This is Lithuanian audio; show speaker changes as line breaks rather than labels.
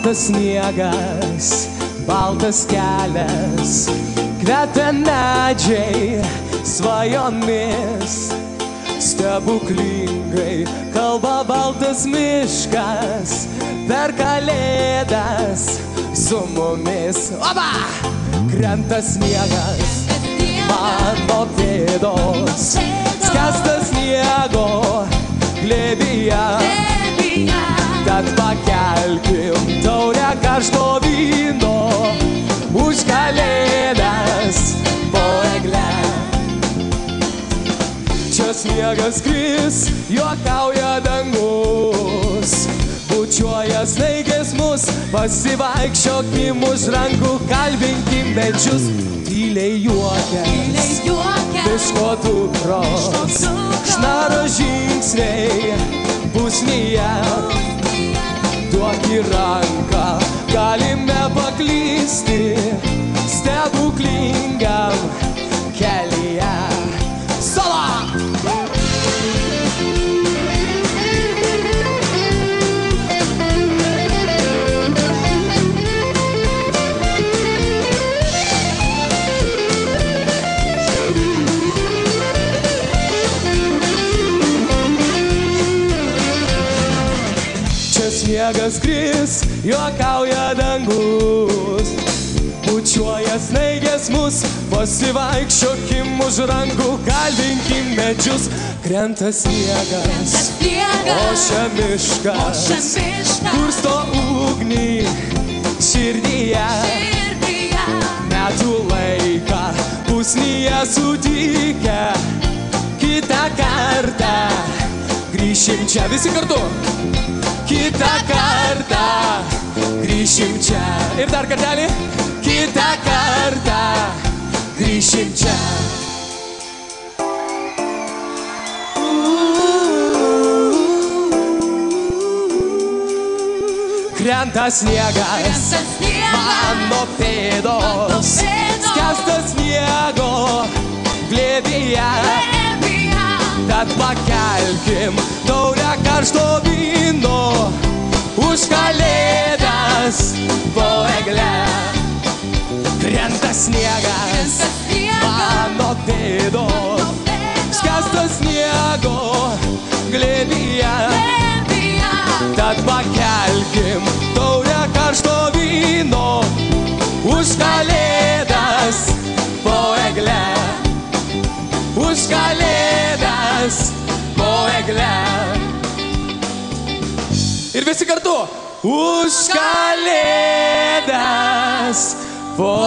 baltas sniegas, baltas kelias, kvepia medžiai svajomis. Stebuklingai kalba baltas miškas, per kalėdas su mumis. Oba! Krenta sniegas, mano pėdos, skęsta sniego glėbyje. Tad pakelkim taurę karšto vyno už kalėdas po egle. Čia sniegas kris, juokauja dangus, bučiuoja snaigės mus, pasivaikščiokim už rankų, kalbinkim medžius. Tyliai juokias, miško dukros, šnaro žingsniai pusnyje. Duok į ranką, galime paklysti stebuklingam kelyje. Solo! Sniegas kris, juokauja dangus, bučiuoja snaigės mus, pasivaikščiokim už rankų, kalbinkim medžius. Krenta sniegas, ošia miškas, kursto ugnį širdyje. Metų laiką pusnyje sutikę, kitą kartą grįšim čia. Visi kartu! Kitą kartą grįšim čia. Ir dar kartelį. Kitą kartą grįšim čia. Krenta sniegas, mano pėdos, skęsta sniego glėbyje. Tad pakelkim taurę karšto vyno už kalėdas po egle. Krenta sniegas, mano pėdos, skęsta sniego glėbyje. Tad pakelkim taurę karšto vyno už kalėdas po egle. Už kalėdas po egle. Ir visi kartu. Už kalėdas po